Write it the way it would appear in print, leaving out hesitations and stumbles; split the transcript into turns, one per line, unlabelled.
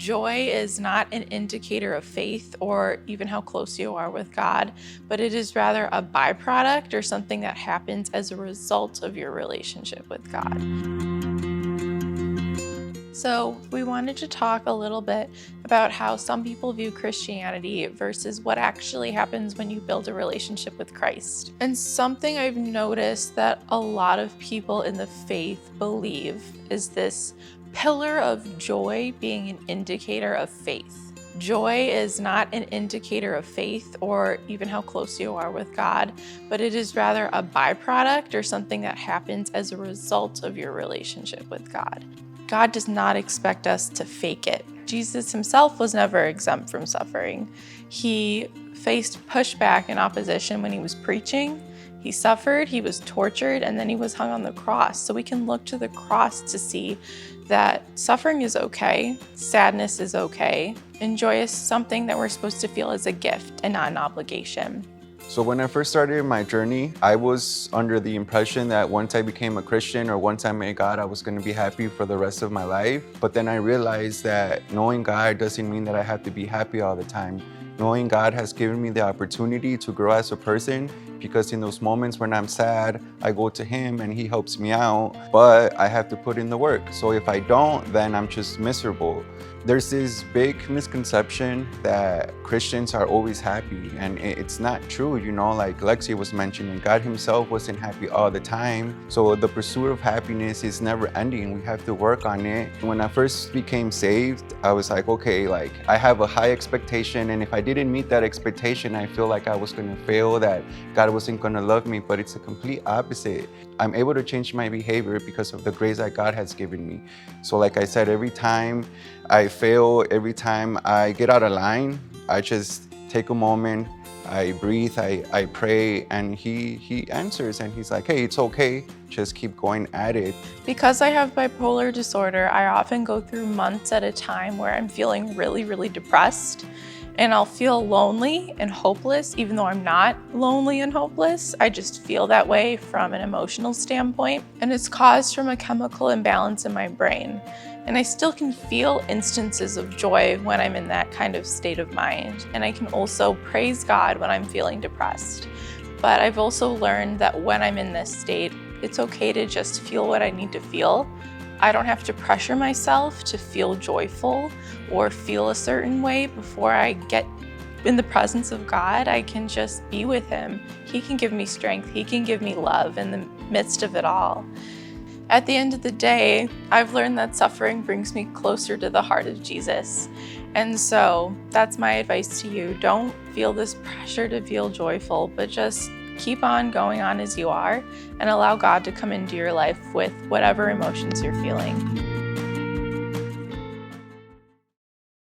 Joy is not an indicator of faith or even how close you are with God, but it is rather a byproduct or something that happens as a result of your relationship with God. So, we wanted to talk a little bit about how some people view Christianity versus what actually happens when you build a relationship with Christ. And something I've noticed that a lot of people in the faith believe is this pillar of joy being an indicator of faith. Joy is not an indicator of faith or even how close you are with God, but it is rather a byproduct or something that happens as a result of your relationship with God. God does not expect us to fake it. Jesus himself was never exempt from suffering. He faced pushback and opposition when he was preaching. He suffered, he was tortured, and then he was hung on the cross. So we can look to the cross to see that suffering is okay, sadness is okay, and joy is something that we're supposed to feel as a gift and not an obligation.
So when I first started my journey, I was under the impression that once I became a Christian or once I met God, I was going to be happy for the rest of my life. But then I realized that knowing God doesn't mean that I have to be happy all the time. Knowing God has given me the opportunity to grow as a person, because in those moments when I'm sad, I go to him and he helps me out, but I have to put in the work. So if I don't, then I'm just miserable. There's this big misconception that Christians are always happy, and it's not true, like Lexi was mentioning, God himself wasn't happy all the time. So the pursuit of happiness is never ending. We have to work on it. When I first became saved, I was like, okay, I have a high expectation, and if I didn't meet that expectation, I feel like I was gonna fail, that God wasn't gonna love me, but it's the complete opposite. I'm able to change my behavior because of the grace that God has given me. So like I said, every time I fail, every time I get out of line, I just take a moment, I breathe, I pray, and he answers, and he's like, hey, it's okay, just keep going at it.
Because I have bipolar disorder, I often go through months at a time where I'm feeling really, really depressed. And I'll feel lonely and hopeless, even though I'm not lonely and hopeless. I just feel that way from an emotional standpoint. And it's caused from a chemical imbalance in my brain. And I still can feel instances of joy when I'm in that kind of state of mind. And I can also praise God when I'm feeling depressed. But I've also learned that when I'm in this state, it's okay to just feel what I need to feel. I don't have to pressure myself to feel joyful or feel a certain way before I get in the presence of God. I can just be with him. He can give me strength. He can give me love in the midst of it all. At the end of the day, I've learned that suffering brings me closer to the heart of Jesus. And so that's my advice to you. Don't feel this pressure to feel joyful, but just keep on going on as you are and allow God to come into your life with whatever emotions you're feeling.